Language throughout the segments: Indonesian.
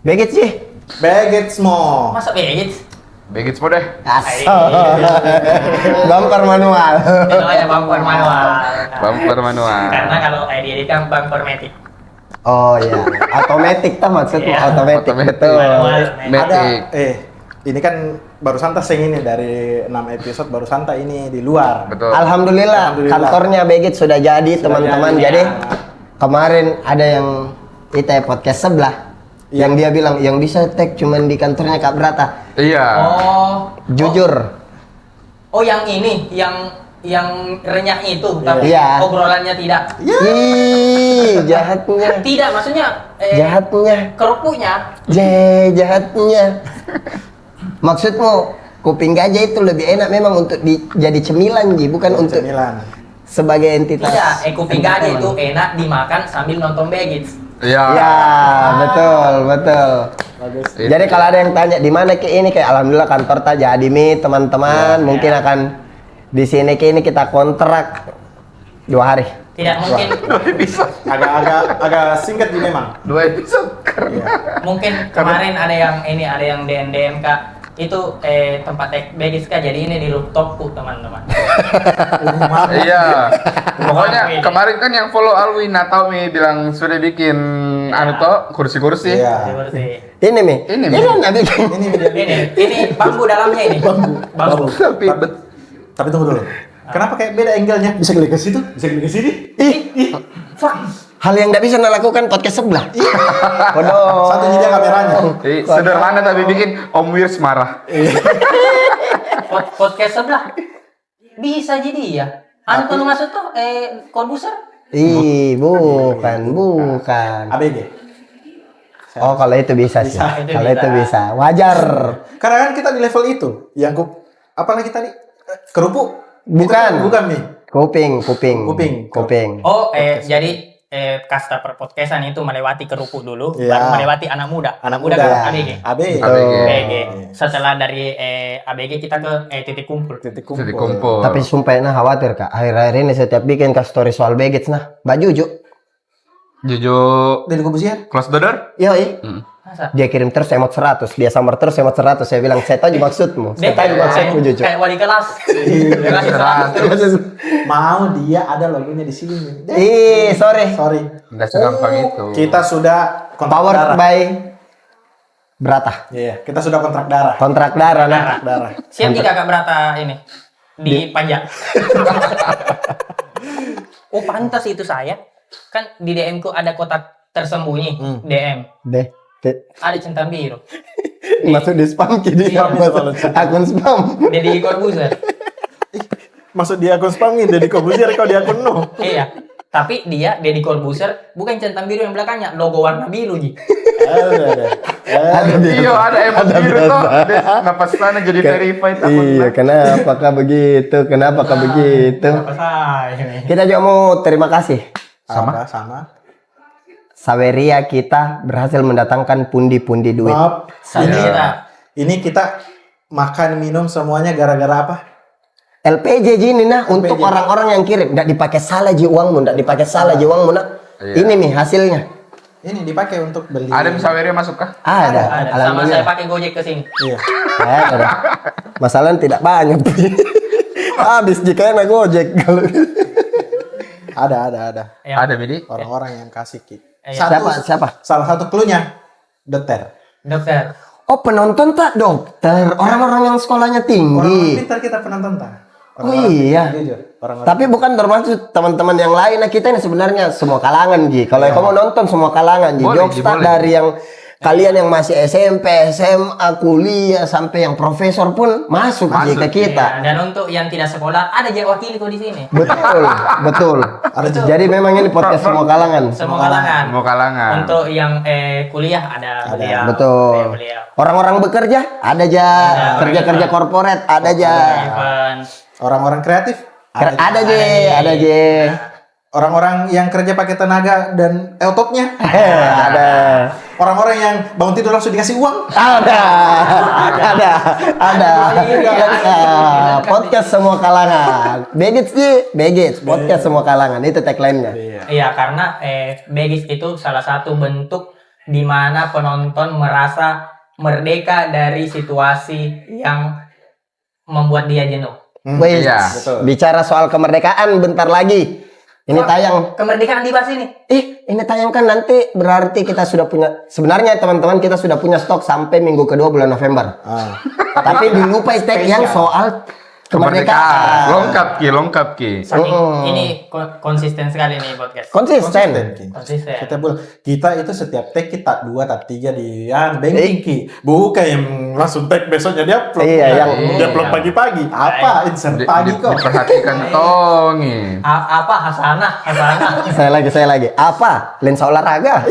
Begit sih. Begitsmo. Masa begit? Begits mo deh. Asal. Bumper manual. Itu aja bumper manual. Bumper manual. Karena kalau edit kan bumper matic. Oh iya, otomatis tuh maksudnya Iya. otomatis Otomatis. betul. Manual. Ada Matic. ini kan baru santai sing ini dari 6 episode baru santai ini di luar. Betul. Alhamdulillah, Alhamdulillah. kantornya Begit sudah jadi teman-teman. jadi, Jadi ya. kemarin ada yang kita podcast sebelah yang dia bilang yang bisa tag cuman di kantornya Kak Brata. Iya. Oh. Jujur. Oh yang ini, yang renyah itu, tapi Iya. obrolannya tidak. Ih, jahatnya. Tidak, maksudnya Jahatnya. kerupuknya. Jahatnya. Maksudmu kuping gajah itu lebih enak memang untuk jadi cemilan Ji, bukan untuk Cemilan. sebagai entitas. Tidak, kuping gajah itu enak dimakan sambil nonton Begits. Iya. Ya, betul, betul. Bagus. Itu. Jadi kalau ada yang tanya di mana ke ini kayak alhamdulillah kantor tak jadi nih teman-teman, mungkin akan di sini ke ini kita kontrak 2 hari. Tidak mungkin, Agak singkat sih memang. 2 episode. Iya. mungkin kemarin ada yang DM Kak. Itu tempat Begits Kak, jadi ini di rooftopku teman-teman. Iya. Pokoknya kemarin kan yang follow Alwi Natau Mi bilang sudah bikin anu toh kursi-kursi. Iya. Seperti Ini nih. Ini, Ini Mi. kan nggak bikin. ini bambu dalamnya ini. Bambu. Tapi Tapi tunggu dulu. Kenapa kayak beda angle-nya? Bisa geli ke situ, bisa geli ke sini. Ih, Fuck. hal yang nggak bisa dilakukan podcast sebelah. Bodoh. Satu jadi kameranya. sederhana tapi bikin Om Wirs marah. Podcast sebelah bisa jadi ya. Anton maksud tuh korbuser. Ih, bukan. ABG. Oh, kalau itu bisa sih. Bisa, itu Kalau bisa. itu bisa. Wajar. Karena kan kita di level itu. Yang apa lagi tadi? Kerupuk? Bukan. Itu bukan nih. Kuping. Kuping. Oh, jadi kasta perpodcastan itu melewati kerupuk dulu, Iya. baru melewati anak muda. Anak muda. ke ABG. ABG. Betul. ABG. Setelah dari ABG kita ke titik kumpul. Titik Jadi kumpul. kumpul. Tapi sumpah nah khawatir Kak. Akhir-akhir ini setiap bikin ke story soal Begits nah, Mbak Juju. Jujur Dari kubusian. close the door. Yoi. Masa? Dia kirim terus emot 100, dia sambar terus emot 100. Saya bilang, saya tahu maksudmu. Saya tahu maksudmu Juju. Kayak wali kelas. Kasih 100 terus. Mau dia ada logonya di sini. Ih, sorry. Sorry. Enggak segampang itu. Kita sudah kontrak Powered darah. by Brata. Iya, kita sudah kontrak darah. Kontrak darah nah. Kontrak darah. Siap jika Kak Brata ini dipanjang. Oh, pantas itu saya. Kan di DM ku ada kotak tersembunyi. DM. Deh. Ada centang biru. Masuk di spam kini Iya, masuk akun spam. Deddy Corbuzier. Masuk di akun spam ini Deddy Corbuzier kalau di akun no. Iya. Tapi dia Deddy Corbuzier bukan centang biru yang belakangnya, logo warna biru Ji. Ada. Iya ada emot biru toh. Napas sana jadi verified Iya, kenapa begitu? Apa saya? Kita juga mau terima kasih. Sama. Saweria kita berhasil mendatangkan pundi-pundi duit. Maaf. Saweria. Ini kita makan minum semuanya gara-gara apa? LPJ Ji ini nah untuk LPJ. orang-orang yang kirim nggak dipakai salah ji uangmu, nggak dipakai salah ji uangmu nah. Iya. Ini nih hasilnya. Ini dipakai untuk beli. Ada Saweria masuk kah? Ada. Ada. Sama Alhamdulillah. saya pakai Gojek ke sini. Iya. Ada. Masalahnya tidak banyak. Habis jika enak Gojek kalau. Ada. Ya. Ada Bidi. Orang-orang yang kasih kit. Iya. Siapa? Salah satu cluenya dokter. Dokter. Oh penonton tak dokter, orang-orang yang sekolahnya Orang tinggi. pintar kita penonton tak? Oh iya. Jujur. Orang-orang. Tapi bukan bermaksud teman-teman yang lain. Nah kita ini sebenarnya semua kalangan Ji. Kalau kamu nonton semua kalangan Ji. Boleh, Jokes Ji, tak boleh. dari yang kalian yang masih SMP, SMA, kuliah sampai yang profesor pun masuk Ji Masuk, ke kita. Iya, dan untuk yang tidak sekolah ada jadi wakili kok di sini. Betul. Jadi memang ini podcast semua kalangan. Semua kalangan. Semua kalangan. Untuk yang kuliah ada beliau. Betul. Beliau. Orang-orang bekerja ada aja, kerja-kerja korporat ada aja. Evan. Orang-orang kreatif. Ada aja. Orang-orang yang kerja pakai tenaga dan ototnya. Ada. Orang-orang yang bangun tidur langsung dikasih uang. Ada. Podcast semua kalangan. Begits, podcast semua kalangan. Itu tagline-nya. Iya, karena Begis itu salah satu bentuk di mana penonton merasa merdeka dari situasi yang membuat dia jenuh. Wih, Iya. Betul. bicara soal kemerdekaan bentar lagi. Ini tayang. Kemerdekaan dibahas ini. Ini tayang kan nanti berarti kita sudah punya. Sebenarnya teman-teman kita sudah punya stok sampai minggu kedua bulan November. Ah. Tapi dilupa tag yang soal kemerdekaan. Lengkap ki. Saking ini konsisten sekali nih podcast. Konsisten. Ki. Konsisten. Kita bulan kita itu setiap tag kita 2 atau 3 di banking ki. Bukan yang langsung tag besoknya dia upload. Iya, yang dia upload pagi-pagi. Apa insert pagi kok. Diperhatikan tongi. Apa Hasanah? saya lagi. Apa? Lensa olahraga.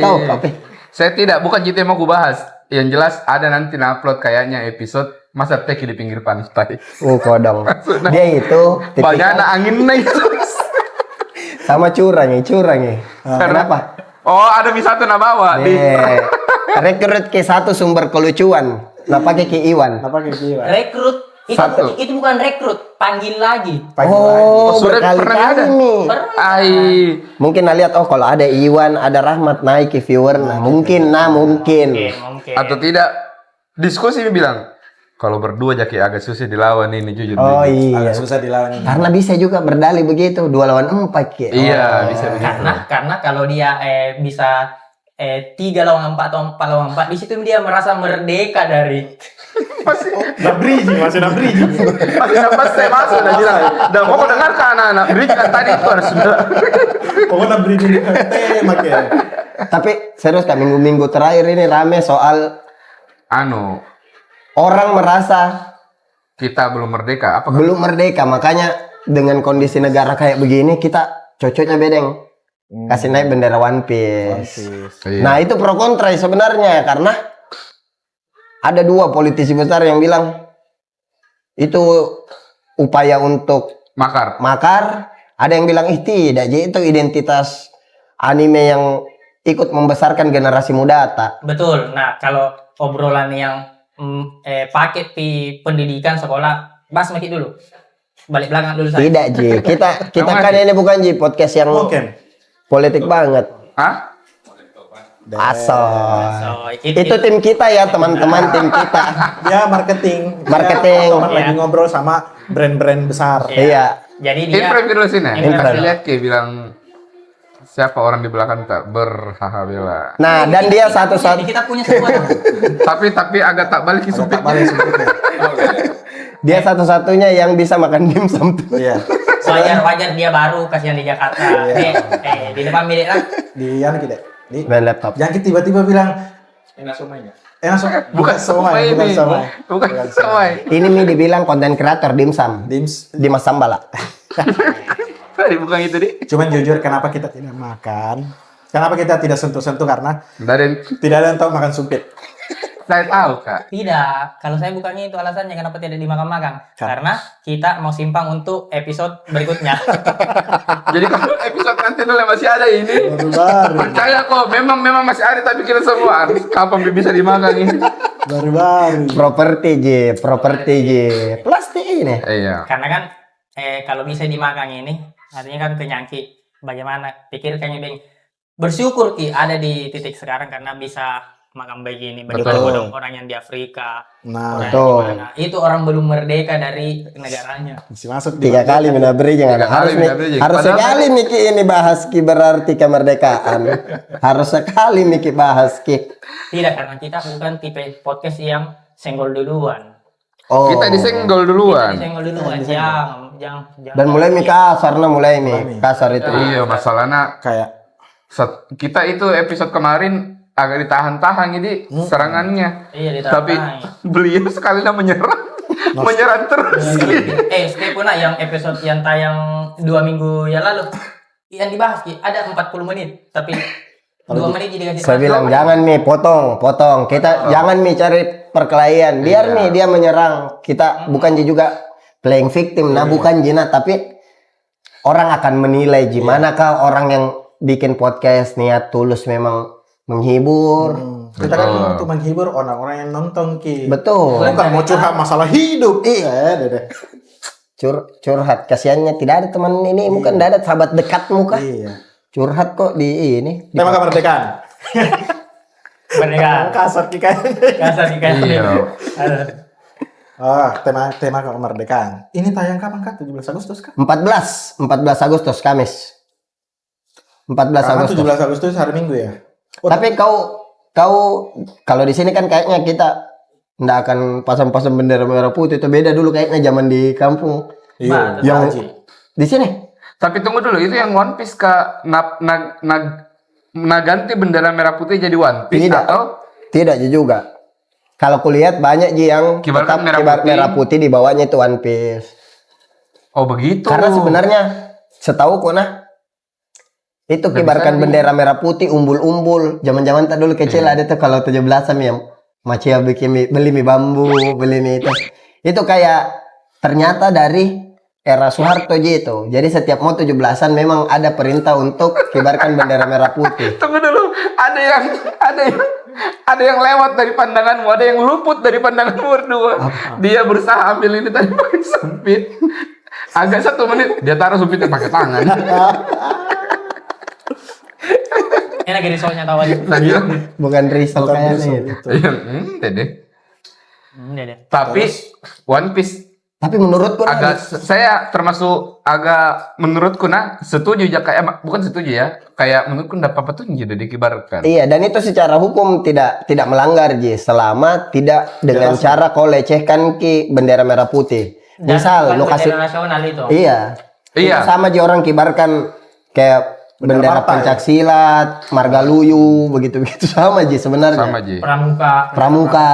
Tahu apa? Saya tidak, bukan gitu yang mau aku bahas. Yang jelas ada nanti upload kayaknya episode masa teki di pinggir pantai. Kodong. Dia itu Banyak anak angin naik terus. sama curang ya. Kenapa? Oh, ada misatu na bawa di. Rekrut ke satu sumber kelucuan. Nah pakai ke Iwan. Apa kayak gini? Rekrut Satu. itu bukan rekrut, panggil lagi. Oh, sudah pernah ada. berkali-kali nih. Ai. Mungkin lihat kalau ada Iwan, ada Rahmat naik ke viewer. Nah, mungkin. Mungkin. Atau tidak diskusi bilang kalau berdua jaki agak susah dilawan ini jujur. Oh jujur. iya. Agak susah dilawan ini. Karena bisa juga berdalih begitu, 2 lawan 4 Ki. Iya, bisa begitu. Karena kalau dia bisa 3 lawan 4 atau 4 lawan 4, di situ dia merasa merdeka dari Masih Masih ada bridging. masih dapat saya masuk dan bilang. Dan mau dengar ke anak-anak bridge kan tadi itu harus sudah. Pokoknya bridging di tema kayak. Tapi serius Kak, minggu-minggu terakhir ini rame soal orang merasa Kita belum merdeka. Apa? belum merdeka. Makanya dengan kondisi negara kayak begini kita cocoknya bedeng. Kasih naik bendera One Piece. Iya. Nah itu pro kontra sebenarnya karena ada 2 politisi besar yang bilang itu upaya untuk makar. Ada yang bilang tidak, jadi itu identitas anime yang ikut membesarkan generasi muda betul. Nah, kalau obrolan yang paket di pendidikan sekolah, bahas sedikit dulu. Balik belakang dulu saya. Tidak Ji, kita kan ini bukan Ji podcast yang Oke. politik banget. Hah? Asal. So, Itu tim kita ya teman-teman, tim kita. Dia marketing. Marketing. Dia lagi ngobrol sama brand-brand besar. Iya. Jadi dia Info dulu sini. Info. Kasih lihat kayak bilang siapa orang di belakang tak berhahabela. Nah, dan dia ini satu-satu kita punya semua. tapi agak tak balik Agak sempit. tak balik sempitnya. dia satu-satunya yang bisa makan dimsum tuh. Iya. Wajar dia baru kasihan di Jakarta. Di depan milik lah. Di kita. Di Main laptop. yang tiba-tiba bilang enak somai. Bukan somai bukan ini. somai. Bukan somai. Ini Mi dibilang konten kreator dimsum. Dimas Sambala. Tadi bukan itu di. Cuman jujur kenapa kita tidak makan? Kenapa kita tidak sentuh-sentuh karena Dari tidak ada yang tahu makan sumpit. saya tahu kak. Tidak, kalau saya bukannya itu alasannya kenapa tidak dimakan-makan. Karena kita mau simpang untuk episode berikutnya. Jadi kalau episode nanti dulu masih ada ini. Baru-baru. Percaya kok, memang masih ada tapi kita semua harus kapan bisa dimakan ini. Baru-baru. Properti J. Plastik ini. Iya. Karena kan kalau bisa dimakan ini, artinya kan kenyangki. Bagaimana? Pikirkannya Bang. Bersyukur Ki ada di titik sekarang karena bisa makan begini. Bagaimana orang yang di Afrika. Nah, orang betul. yang di mana. Itu orang belum merdeka dari negaranya. masih masuk 3 kali menabri jangan. 3 kali menabri, Harus padahal- sekali Miki ini bahas Ki berarti kemerdekaan. Harus sekali Miki bahas Ki. Tidak, karena kita bukan tipe podcast yang senggol duluan. Oh. Kita disenggol Kita duluan. disenggol duluan. Jangan. Dan mulai Mi kasar mulai Mi. Kasar itu. Iya, masalahnya kayak kita itu episode kemarin agak ditahan-tahan jadi serangannya. Iya, Tapi beliau sekalinya menyerang terus. Skip pun yang episode yang tayang 2 minggu yang lalu yang dibahas Ki, ada 40 menit tapi 2 menit jadi Saya bilang jangan Mi potong. Kita jangan Mi cari perkelahian. Biar Mi dia menyerang. Kita bukan juga playing victim. Nah, bukan Jina tapi orang akan menilai gimana kah orang yang bikin podcast niat tulus memang menghibur. kita kan untuk menghibur orang-orang yang nonton Ki. Betul. Bukan mau curhat masalah hidup. Dede. Curhat kasihannya tidak ada teman ini bukan tidak ada sahabat dekatmu kah? Iya. Curhat kok di ini. Tema kemerdekaan. Bener Kasar ki kayaknya. kasar nih kayak Iya. Tema kemerdekaan. Ini tayang kapan kah? 17 Agustus kah? 14 Agustus Kamis. 14 Karena Agustus. 17 Agustus hari Minggu ya. Tapi kau kalau di sini kan kayaknya kita nggak akan pasang-pasang bendera merah putih, itu beda dulu kayaknya zaman di kampung. Iya. Yang Haji. di sini Tapi tunggu dulu, itu yang One Piece ganti bendera merah putih jadi One Piece Tidak. atau tidak juga. Kalau kulihat banyak Ji yang Kibarkan tetap merah putih. merah putih di bawahnya itu One Piece. oh begitu? Karena sebenarnya setahu ku nah itu Nggak kibarkan bisa bendera merah putih umbul-umbul. Zaman-zaman tak dulu kecil ada tuh kalau 17-an ya. Macia bikin beli mie bambu, beli mie itu. Itu kayak ternyata dari era Soeharto gitu. Jadi setiap mau 17-an memang ada perintah untuk kibarkan bendera merah putih. Tunggu dulu, ada yang lewat dari pandanganmu, ada yang luput dari pandanganmu berdua. Dia berusaha ambil ini tadi pakai sumpit. Agak 1 menit, dia taruh sumpitnya pakai tangan. Ini lagi risolnya tahu aja. Tadi Bukan risol Bukan kayaknya risol itu. itu. deh. Dede. Tapi One Piece Tapi menurutku nah, saya termasuk menurutku setuju ya, kayak bukan setuju ya, kayak menurutku enggak apa-apa tuh jadi dikibarkan. iya, dan itu secara hukum tidak melanggar Ji, selama tidak dengan cara kau lecehkan ki bendera merah putih. Misal Dan lu kasih bendera nasional itu. iya. Iya. Itu sama Ji, orang kibarkan kayak bendera partai. pencak silat, margaluyu, begitu-begitu sama Ji sebenarnya. Sama Ji. Pramuka.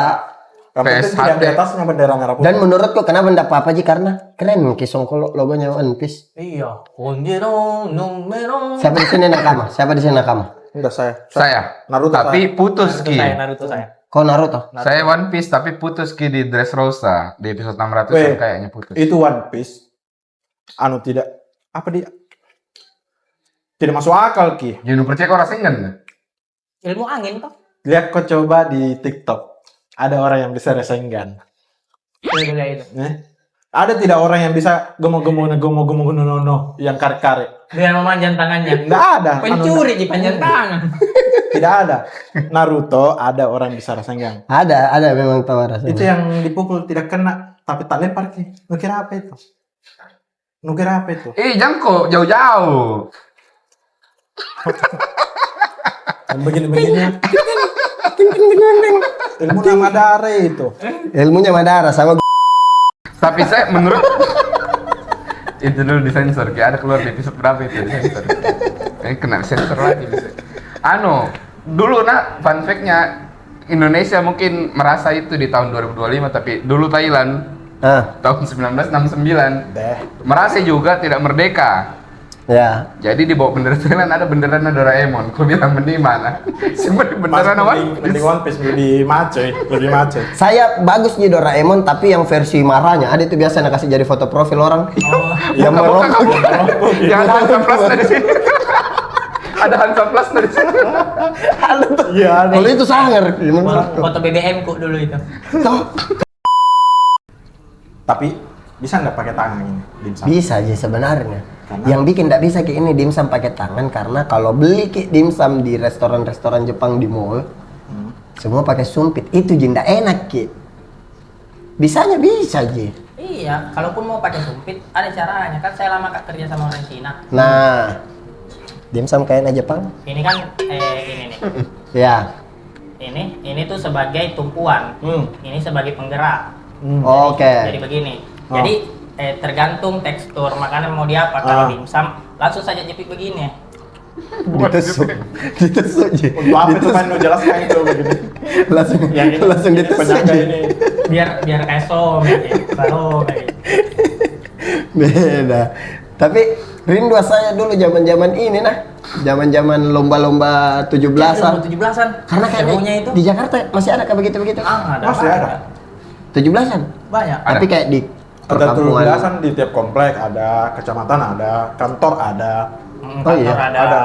Yang penting PSHT. tidak di atasnya bendera merah putih. Dan menurutku kenapa enggak apa-apa Ji, karena keren ki Songkolo logonya One Piece. Iya. Onjero numero. Siapa di sini nakama? Siapa di sini nakama? Enggak saya. Saya. Naruto Tapi putus Ki. Naruto saya. Kau Naruto? Saya One Piece tapi putus Ki di Dressrosa di episode 600 Weh, kayaknya putus. Itu One Piece. Tidak apa dia? Tidak masuk akal ki. Jangan percaya kau rasengan. Ilmu angin toh. Lihat kau coba di TikTok. Ada orang yang bisa Rasengan. Iya itu. Ada tidak orang yang bisa gomo no yang kare-kare? Dengan memanjang tangannya. Enggak ada. Pencuri di panjang tangan. Tidak ada. Naruto ada orang bisa Rasengan. Ada memang tahu rasanya. Itu yang dipukul tidak kena tapi tak lempar ki. Lu kira apa itu? Jangan kok jauh-jauh. Dan begini-begini. Ilmu Madara itu. Ilmunya Madara sama Tapi saya menurut itu dulu disensor, kayak ada keluar di episode berapa itu disensor. Kena sensor lagi bisa. Dulu fun fact-nya Indonesia mungkin merasa itu di tahun 2025, tapi dulu Thailand tahun 1969 merasa juga tidak merdeka. ya. Jadi di bawah bendera Thailand ada bendera Doraemon. Kau bilang mending mana? Simpen bendera Mending One Piece lebih mace. Saya bagus di Doraemon, tapi yang versi marahnya ada itu biasa kasih jadi foto profil orang. Yang Bukan, merokok. Yang ada Hansa Plus dari sini. Ada Hansa Plus dari sini. Iya, Kalau itu sangar. Foto BBM kok dulu itu. Tapi bisa nggak pakai tangan ini dimsum? Bisa aja sebenarnya. Yang bikin tidak bisa kayak ini dimsum pakai tangan karena kalau beli kayak dimsum di restoran-restoran Jepang di mall, semua pakai sumpit. Itu jinda enak ki. Bisanya bisa aja. Iya, kalaupun mau pakai sumpit ada caranya. Kan saya lama kerja sama orang Cina. Nah, dimsum kayaknya Jepang. Ini kan ini nih. Ya. Ini tuh sebagai tumpuan. Ini sebagai penggerak. Oke. Jadi begini. Jadi tergantung tekstur makanan mau dia apa. Kalau dimsum langsung saja jepit begini. Ditusuk aja. Untuk apa itu kan lu jelaskan itu begini. Yang ditusuk penjaga aja. ini. Biar kayak solo kayak. Beda. Tapi rindu saya dulu zaman-zaman ini zaman-zaman lomba-lomba 17-an. 17-an. Karena serunya kayaknya itu. di Jakarta masih ada kayak begitu-begitu. Ada. Masih ada. 17-an. Banyak. Tapi kayak di Ada perkampungan. 17-an di tiap komplek, ada kecamatan, ada kantor, ada. Oh iya, ada.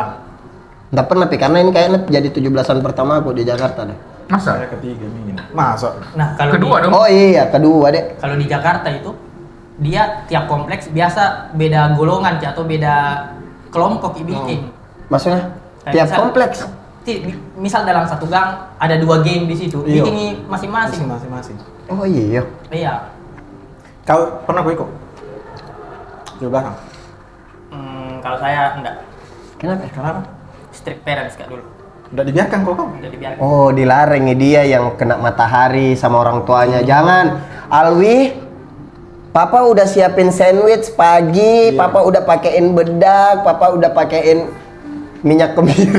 Nggak pernah, karena ini kayaknya jadi 17-an pertama aku di Jakarta deh. Masa? Saya ketiga nih. Masa? Nah, kalau Kedua dong. Oh iya, kedua deh. Kalau di Jakarta itu dia tiap kompleks biasa beda golongan atau beda kelompok bikin. Maksudnya Kayak tiap misal- kompleks. misal dalam satu gang ada 2 game di situ, Iya. bikin masing-masing. Masing-masing. Oh iya. Iya. Kau pernah kau ikut? Di belakang. Kalau saya enggak. Kenapa? Strict parents Kak dulu. Udah dibiarkan kok kau? Udah dibiarkan. Oh, dilarang dia yang kena matahari sama orang tuanya. Jangan, Alwi. Papa udah siapin sandwich pagi, Iya. papa udah pakein bedak, papa udah pakein minyak kemiri.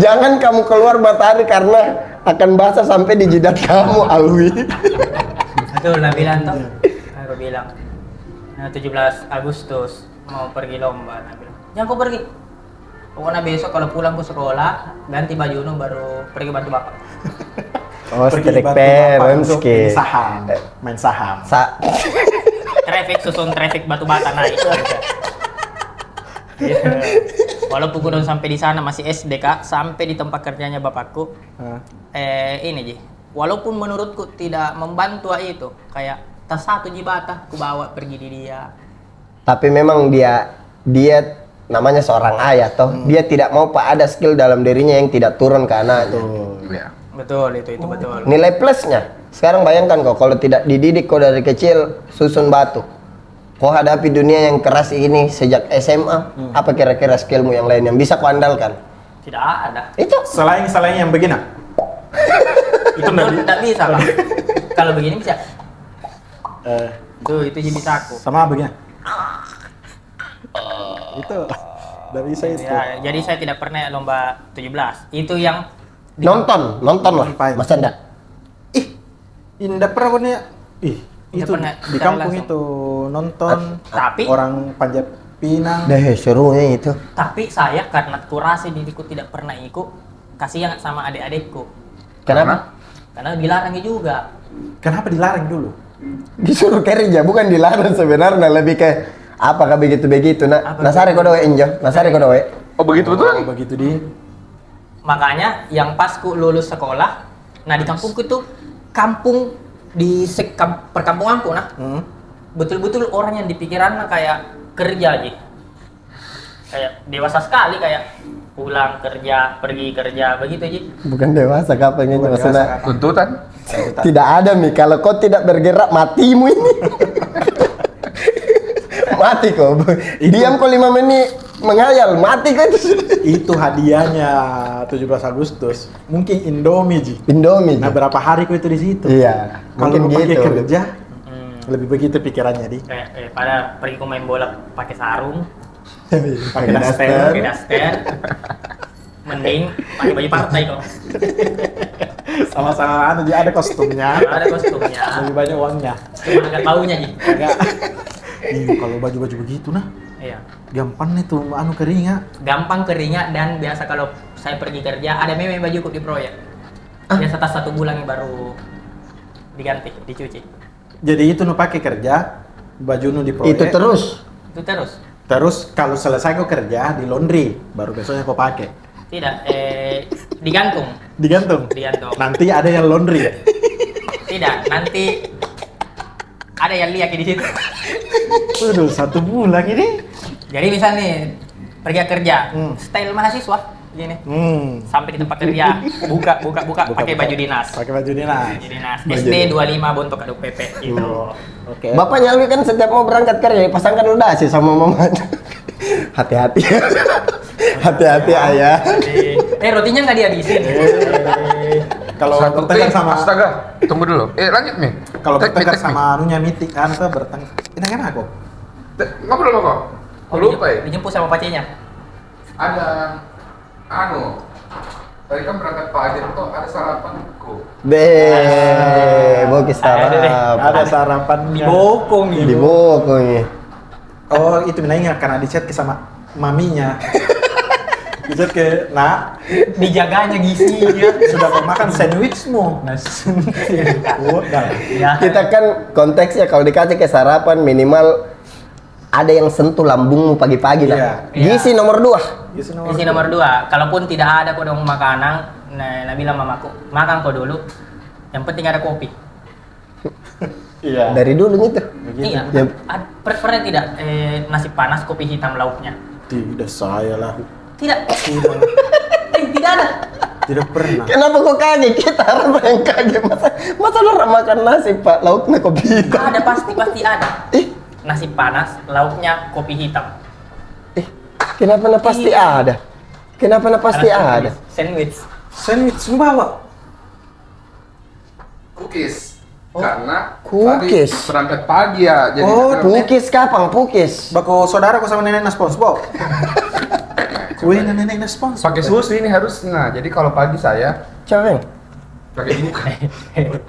jangan kamu keluar matahari karena akan basah sampai di jidat kamu, Alwi. Betul, nah bilang tuh. Aku bilang, 17 Agustus mau pergi lomba. Nah, bilang, jangan kau pergi. Pokoknya besok kalau pulang ke sekolah, ganti baju baru pergi bantu bapak. Oh, Pergi strict bantu bapak parents, untuk Ki. main saham. Traffic susun traffic batu bata naik. Gitu. Walaupun gue udah sampai di sana masih SD Kak, sampai di tempat kerjanya bapakku. Ini Ji. Walaupun menurutku tidak membantu itu, kayak tas satu Ji bata, ku bawa pergi di dia. Tapi memang dia namanya seorang ayah toh. Dia tidak mau Pak ada skill dalam dirinya yang tidak turun ke anaknya. Iya. Betul, itu betul. Nilai plusnya. Sekarang bayangkan kok kalau tidak dididik kok dari kecil susun batu. Kau hadapi dunia yang keras ini sejak SMA, apa kira-kira skillmu yang lain yang bisa kau andalkan? Tidak ada. Itu Selain yang begini. Itu Tidak bisa Pak. Kalau begini bisa. Itu Ji bisa aku. sama begini. Itu udah bisa itu. Ya, jadi saya tidak pernah lomba 17. Itu yang nonton lah. Ngapain? Masa enggak? Indah pernah punya. Nggak Itu pernah, di secara kampung langsung. itu nonton Tapi orang Panjat Pinang. Deh, serunya itu. Tapi saya karena kurasi diriku tidak pernah ikut, kasihan sama adik-adikku. Kenapa? Karena dilarang juga. Kenapa dilarang dulu? Disuruh kerja, bukan dilarang sebenarnya, lebih ke apakah begitu-begitu. Apa Nasari kau doe Injo, Nasari kau doe. Oh begitu betul? Begitu di. Makanya yang pas ku lulus sekolah, nah di kampungku itu kampung di perkampunganku nah betul-betul orang yang di pikirannya kayak kerja aja. Kayak dewasa sekali kayak pulang kerja, pergi kerja begitu aja. Bukan dewasa kapan ini Bukan maksudnya. dewasa, Tuntutan? Tidak ada nih, kalau kau tidak bergerak matimu ini. Mati kau. Diam kau 5 menit menghayal, mati kau itu. Itu hadiahnya 17 Agustus. Mungkin Indomie Ji. Indomie. Nah, berapa hari kau itu di situ? Iya, Kalau mungkin mau pakai gitu. kerja, lebih begitu pikirannya di. Kayak pada pergi ke main bola pakai sarung, Pakai daster. pakai daster. Mending pakai baju partai kok. Sama-sama anu dia ada kostumnya. Ada kostumnya. Lebih banyak uangnya. Cuma agak baunya Ji. Enggak. Kalau baju-baju begitu nah, Iya. gampang nih tuh anu keringat. Gampang keringat dan biasa kalau saya pergi kerja ada meme bajuku di proyek. Biasa tas 1 bulan baru diganti, dicuci. Jadi itu nu pakai kerja, baju nu di proyek. Itu terus. Itu terus. Terus kalau selesai kau kerja di laundry, baru besoknya kau pakai. Tidak, digantung. Digantung. Digantung. Nanti ada yang laundry. Tidak, nanti ada yang lihat di situ. Waduh, 1 bulan ini. Jadi misal nih pergi kerja, style mahasiswa gini. Sampai di tempat kerja, buka pakai baju dinas. Pakai baju dinas. Baju dinas. SD 25 Bontok Kaduk PP gitu. Oke. Bapaknya Alwi kan setiap mau berangkat kerja dipasangkan ludasi sama mama. Hati-hati. Hati-hati ayah. Rotinya nggak dihabisin. Kalau Satu, bertengkar sama astaga, tunggu dulu. Lanjut nih. kalau Tek, bertengkar tek, tek, sama anunya meeting kan tuh bertengkar. Ini kan aku. ngobrol kok. Lupa ya? Dijemput sama pacinya. Ada tadi kan berangkat pagi tuh ada sarapanku. Bokis sarapan. Ada sarapannya. Dibokong nih. Dibokong nih. Oh, itu menanya karena di chat ke sama maminya. Di chat ke, "Nak, Dijaganya gizinya. sudah kau makan sandwichmu?" Udah. Ya. Kita kan konteksnya kalau dikasih ke sarapan minimal ada yang sentuh lambungmu pagi-pagi lah. Iya. Gizi nomor 2. Isi nomor 2, kalaupun tidak ada kodong makanan, nah bilang mamaku, makan kau dulu. Yang penting ada kopi. Iya. Dari dulu gitu. Iya. Ya. Pernah tidak nasi panas kopi hitam lauknya? Tidak saya lah. Tidak. Tidak. Tidak ada. Tidak pernah. Kenapa kok kaget? Kita orang yang kaget. Masa lu makan nasi, Pak? Lauknya kopi hitam. Ada pasti ada. Eh, Nasi panas, lauknya kopi hitam. kenapa na pasti Iya. ada? Kenapa na pasti ada? Sandwich. Sandwich lu bawa. Cookies. Oh. Karena Cookies. tadi berangkat pagi ya. Jadi Oh, pukis kapan? Pukis. Bako saudara sama nenek na SpongeBob. Kue nenek na SpongeBob. pakai susu ini harusnya. Jadi kalau pagi saya Coba. pakai ini.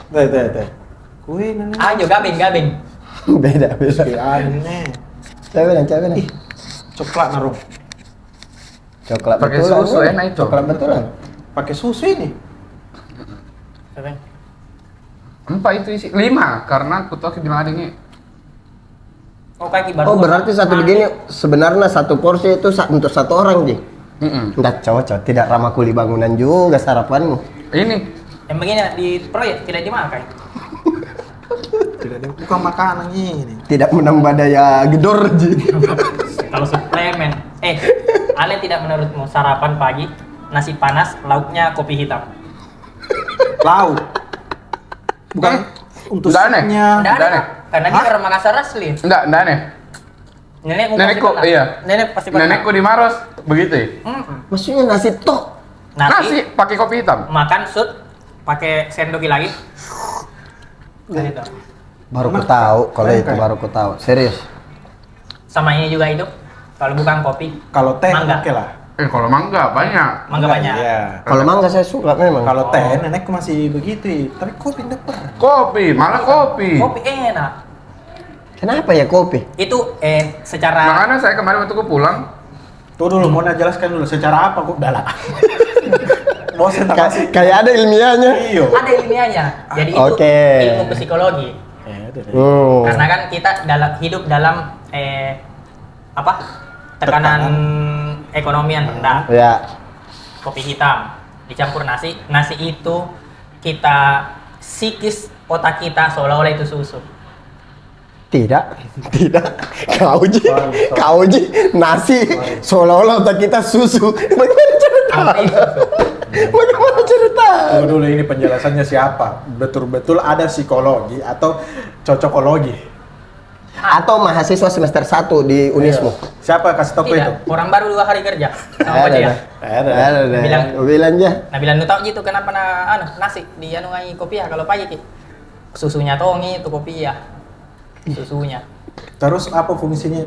Teh. Kue nenek. Ayo gabing. Beda. Aneh. Coba. Ih, coklat naruh. Coklat Pakai betulan. susu, kan? enak itu. Coklat betulan. Pakai susu ini. Apa? 4 itu isi 5 karena aku tahu bilang ada ini. Oh kaki baru. Oh, berarti satu begini sebenarnya satu porsi itu untuk satu orang, Ji. Enggak cocok, tidak ramah kuli bangunan juga sarapanmu. Ini Yang begini di proyek tidak dimakan. Tidak ada bukan makanan ini. Tidak menambah daya gedor, Ji. Kalau suplemen. Ale tidak menurutmu sarapan pagi nasi panas, lauknya kopi hitam. Lauk. Bukan untuk Udah aneh. supnya. Tidak ada, Dane. Kak. Karena dia orang Makassar asli. enggak aneh. Nenekmu Nenekku, pasti pernah. iya. Nenek pasti pernah. Nenekku di Maros begitu ya. Maksudnya nasi tok. Nasi pakai kopi hitam. Makan sud pakai sendok lagi. Gitu. Baru ku tahu kalau itu baru ku tahu. Serius. Sama ini juga itu. Kalau bukan kopi, Kalau teh Mangga. oke lah. Kalau mangga banyak. mangga banyak. Iya. Kalau mangga saya suka memang. Kalau teh nenekku masih begitu, tapi kopi enggak pernah. Kopi, malah kopi. Kopi enak. Kenapa ya kopi? Itu secara Makanya saya kemarin waktu aku pulang, Tuh dulu mau jelaskan dulu secara apa kok dalam. Bosen tak kasih. Kayak ada ilmiahnya. Iyo. ada ilmiahnya. Jadi itu Oke. ilmu psikologi. Hmm. Karena kan kita hidup dalam apa? Tekanan ekonomi yang rendah. Ya. Kopi hitam dicampur nasi. Nasi itu kita psikis otak kita seolah-olah itu susu. Tidak. Kau Ji, nasi seolah-olah otak kita susu. Bagaimana cerita? Apa itu? Bagaimana cerita? Tunggu dulu ini penjelasannya siapa? Betul-betul ada psikologi atau cocokologi? Atau mahasiswa semester 1 di Unismu. Siapa kasih tahu itu? Tidak, orang baru 2 hari kerja. Sama Pak ya. Ada. Bilang- Bilang aja. Nah bilang lu tau gitu kenapa nasi di ngai kopi ya kalau pagi ki susunya tongi itu kopi ya susunya. Terus apa fungsinya?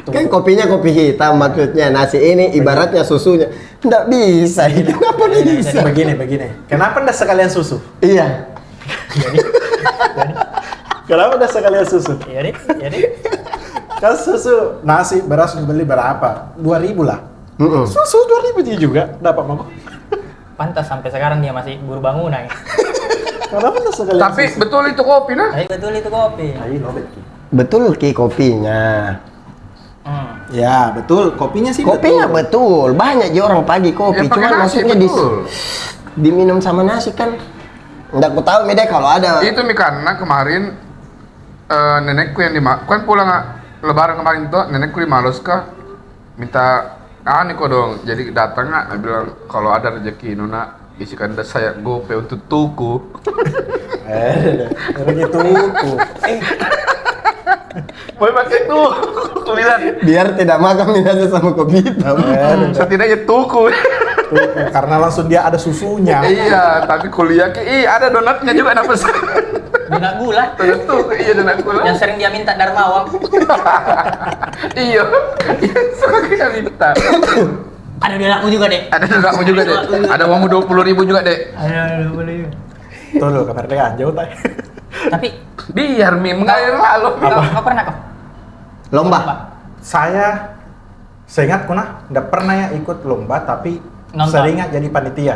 Kan kopinya kopi hitam maksudnya. Nasi ini ibaratnya susunya. Nggak bisa. Kenapa bisa? Begini. Kenapa enggak sekalian susu? Iya. Kenapa enggak sekalian susu? Jadi Kan susu nasi beras beli berapa? 2.000 lah. Mm-mm. Susu 2.000 juga dapat mau. pantas sampai sekarang dia masih buru bangunan. Kenapa enggak sekalian tapi susu? betul itu kopi nah. Tapi betul itu kopi. Ayo lobet. Betul Ki kopinya. Ya, betul. Kopinya sih Kopinya betul. Banyak aja orang pagi kopi. Ya, pakai Cuma nasi, maksudnya betul. diminum sama nasi kan. Nggak ku tahu Mede kalau ada. Itu mi karena kemarin nenekku yang kan pulang lebaran kemarin tuh nenekku di Maros kah minta kok dong. Jadi datang dia bilang kalau ada rezeki Nona isikan saya gope untuk tuku. begitu. Boleh pakai tuh. Tulisan. Biar tidak makan nasi sama kopi hitam. Setidaknya tuku. Karena langsung dia ada susunya. Iya, tapi kuliah ada donatnya juga apa sih? Donat gula Donat tuh, iya donat gula. yang sering dia minta Darmawang. Iya, suka kita minta. Ada donatmu juga deh. Ada donatmu juga deh. Ada uangmu 20.000 juga deh. Ada boleh. Tuh dulu kemerdekaan jauh tay. Tapi Biar meme nggak lalu. kau pernah kok? Lomba. Saya seingat kuna nggak pernah ya ikut lomba tapi Nonton. seringat jadi panitia.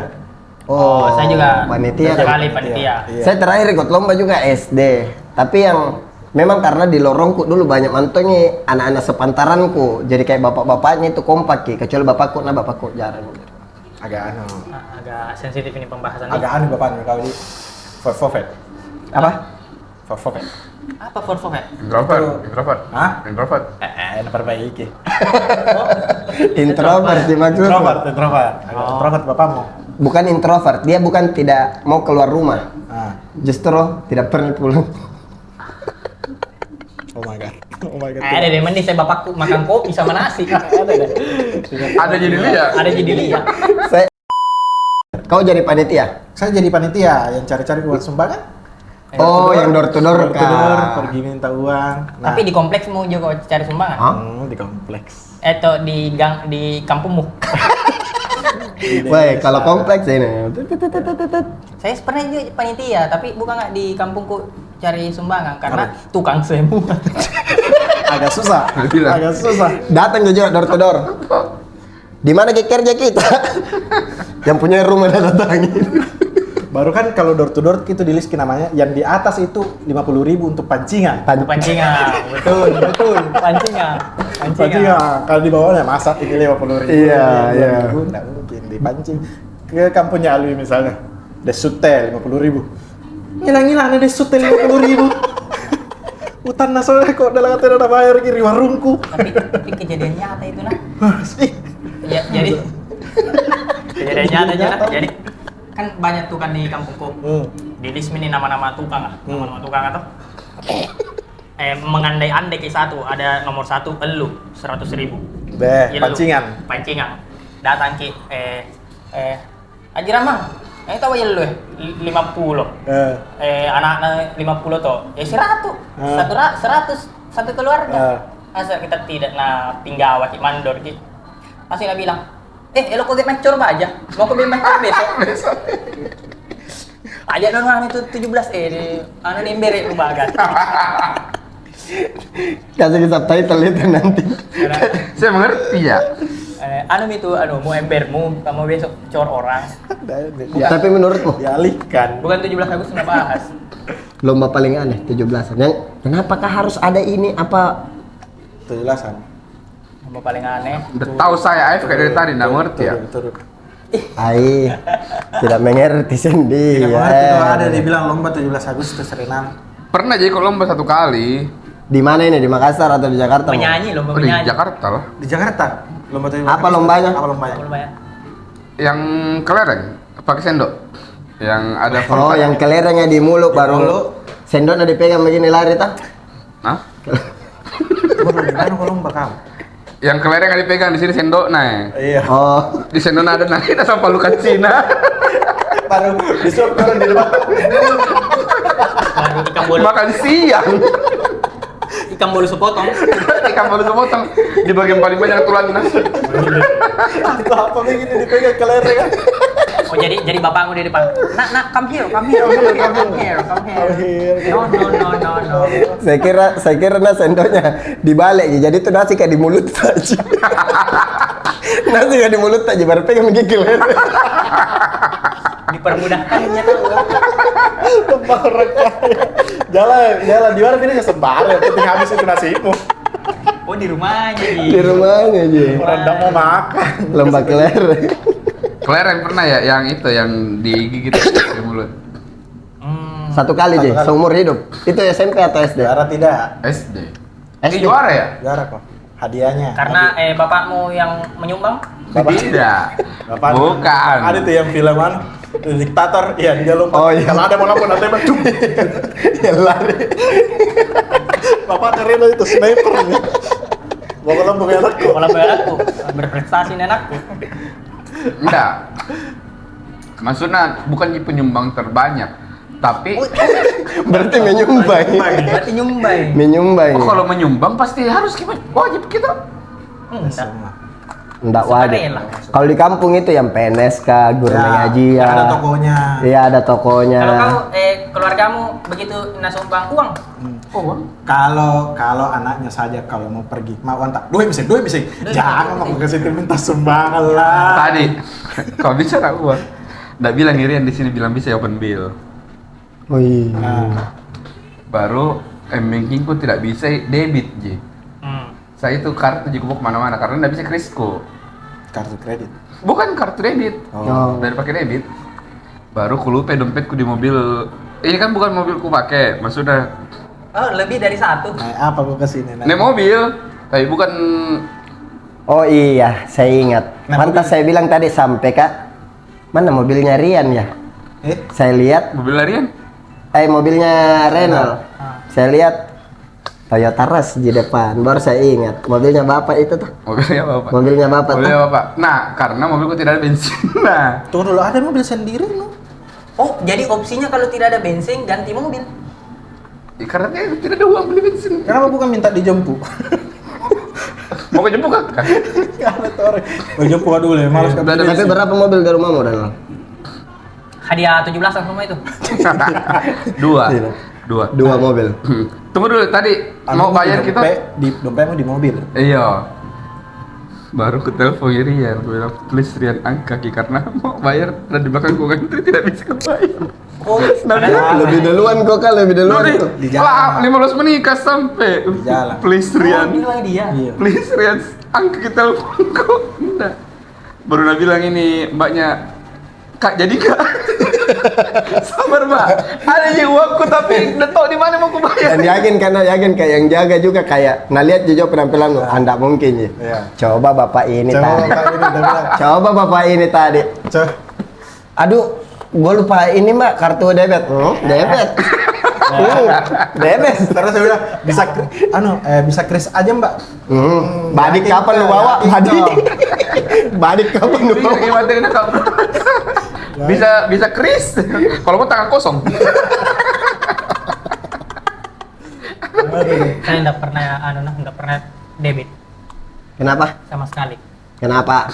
Oh, saya juga panitia. sekali panitia. Iya. Saya terakhir ikut lomba juga SD. Tapi yang memang karena di lorongku dulu banyak mantonya anak-anak sepantaranku. Jadi kayak bapak-bapaknya itu kompak Ki. Kecuali bapakku jarang. Agak Agak sensitif ini pembahasan. agak aneh bapaknya kalau di forfeit. Apa? Fofok ya? Apa for ya? Introvert. Hah? Introvert. Perbaiki. Introvert sih maksudnya. Introvert bapakmu. Bukan introvert, dia bukan tidak mau keluar rumah. Ah. Justru tidak pernah pulang. Oh my god. Ada deh, mending saya bapakku makan kopi sama nasi. Ada deh. Ada jadi lihat. Ada jadi lihat. Kau jadi panitia? Saya jadi panitia yang cari-cari uang sumbangan. Oh, yang door to door Pergi minta uang. Tapi di kompleksmu juga cari sumbangan? Hah? Di kompleks. Atau di gang di kampungmu? Woi, kalau kompleks ini. Saya pernah juga panitia, tapi bukan nggak di kampungku cari sumbangan karena tukang semua. Agak susah. Bilang. Agak susah. Datang juga door to door. Di mana kerja kita? Yang punya rumah datangin. Baru kan kalau door to door itu di list namanya yang di atas itu 50.000 untuk pancingan. Pancingan, betul. Pancingan. Kalau di bawahnya masak ini 50.000. Iya. Nggak mungkin dipancing ke kampungnya Alwi misalnya. Desute 50.000. Ngilang-ngilang ada desute 50.000. Hutan nasional kok dalam kata ada bayar kiri warungku. Tapi kejadian nyata itu nah. Ih, Ya, jadi kejadian nyata aja nah. Jadi kan banyak tukang di kampungku. Di list ini nama-nama tukang nama-nama tukang atau mengandai-andai ke satu, ada nomor 1 elu 100.000. Beh, pancingan. Datang ke Haji Ramang. Tahu ya lu 50. Anak-anak 50 toh. Ya 100. 100 satu keluarga. Asal kita tidak tinggal wakil mandor ki. Masih nggak bilang, lo kok get mancur aja, mau ke mancur besok. Aja dong itu 17 di nembere lu bagat. Kasih kita title itu nanti. Saya mengerti ya. Mau embermu, kamu besok cor orang. Tapi menurutmu Dialihkan. Bukan 17 Agustus nggak bahas. lomba paling aneh 17-an. Yang kenapakah harus ada ini apa? 17-an. Lomba paling aneh. Udah tahu saya AFK dari tadi nggak ngerti ya. Betul. Ai, tidak mengerti sendiri. Tidak mengerti kalau ada dibilang lomba 17 Agustus renang. Pernah jadi ikut lomba 1 kali. Di mana ini? Di Makassar atau di Jakarta? Menyanyi lomba Oh, di menyanyi. Jakarta lah. Di Jakarta. Lomba 17 Apa lombanya? Apa lombanya? Lombanya. Yang kelereng pakai sendok. Yang ada Oh, yang kelerengnya di mulut baru sendoknya dipegang begini lari tah? Hah? Gimana kalau lomba kamu? Yang kelereng ada dipegang di sini sendok nah. Iya. Oh, Di sendok ada nah kita sama luka Cina. Baru disuap orang di depan. Baru ikan bolu, Makan siang. ikan bolu sepotong. Ikan baru sepotong di bagian paling banyak tulangnya. Atau apa begini dipegang kelereng kan? Oh jadi bapakmu di depan. Nak, come here. No. saya kira sendoknya dibalik, jadi itu nasi kayak di mulut saja. Nasi kayak di mulut aja, baru pegang gigi kelereng. Dipermudahkannya tuh. Tempat orang kaya. Jalan di mana ini sembarang, yang penting habis itu nasimu. Oh di rumahnya. Di rumahnya aja. Orang tidak mau makan. Lomba kelereng. Kelereng pernah ya yang itu yang digigit di mulut. 1 kali aja, seumur hidup. Itu SMP atau SD? Juara tidak. SD. SD. Juara ya? Juara kok. Hadiahnya. Karena bapakmu yang menyumbang. Tidak. Bapak Bukan. Ada tuh yang filman diktator, iya dia lompat. Oh, iya. Kalau ada mau lapor nanti cung. Ya lari. Bapak Reno itu sniper nih. Bawa lompat anakku. Malah anakku berprestasi nih anakku. Enggak. Maksudnya bukan di penyumbang terbanyak, tapi Berarti menyumbang. Berarti nyumbang. Menyumbang. kalau menyumbang pasti harus wajib kita. Enggak wajib. Kalau di kampung itu yang PNS kah, guru mengaji ya. Ada tokonya. Iya, ada tokonya. Kalau kamu keluargamu begitu nasumbang uang. Kalau anaknya saja kalau mau pergi mau antak duit bisa. Jangan mau ke situ minta sumbangan lah. Tadi kalau bisa tak uang. Nggak bilang irian di sini bilang bisa open bill. Oh iya. Baru bankingku tidak bisa debit Ji. Saya itu kartu juga mau kemana-mana karena nggak bisa Krisco. Kartu kredit. Bukan kartu debit. Oh. Dari pakai debit. Baru ku lupa dompetku di mobil Ini kan bukan mobilku pakai, maksudnya Oh, lebih dari satu. Naik apa kok kesini? naik mobil, tapi bukan. Oh iya, saya ingat. Nah, Pantas saya bilang tadi sampai Kak. Mana mobilnya Rian ya? Saya lihat Mobil larian? mobilnya Renault. Saya lihat Toyota Rush di depan. Baru saya ingat mobilnya Bapak itu tuh. Mobilnya Bapak. Mobilnya Bapak tuh. Mobilnya Bapak. Nah, karena mobilku tidak ada bensin. Nah, Tunggu dulu, ada mobil sendiri no? Oh, jadi opsinya kalau tidak ada bensin ganti mobil. karena dia tidak ada uang beli bensin. Kenapa bukan minta dijemput? Mau ke jemput kan? Karena tuh orang. Oh jemput dulu ya, malas kan. Tapi berapa mobil di rumahmu dan? Hadiah 17-an semua itu. Dua. Iya. Dua mobil. Tunggu dulu, tadi mau bayar kita? Dompetmu di mobil. Iya. Baru ke telepon Rian, gue bilang please Rian angka Ki, karena mau bayar dan di belakang gue ngantri tidak bisa bayar. Oh, Lebih duluan kok Kak, lebih duluan tuh. Di jalan. 15 menit kas sampai. Di jalan. Please Oh, Rian. bilang dia. Iya. Please Rian, angka kita teleponku. Enggak. Baru nak bilang ini mbaknya, Kak jadi Kak. Sabar Mbak. Ada yang uangku tapi udah tahu di mana mau ku bayar. Dan yakin karena yakin kayak yang jaga juga kayak nah lihat juga penampilan lu, anda mungkin ya. Iya. Coba bapak ini Coba tadi. Pak ini udah bilang. Coba bapak ini tadi. Coba. Aduh, gue lupa ini mbak kartu debit. Debit. Debit. Terus saya bilang bisa kris aja Mbak. Badik kapan lu bawa? Badik. Badik kapan lu bawa? Bisa kris. Kalau mau tangan kosong. Saya nggak pernah debit Kenapa? sama sekali. Kenapa?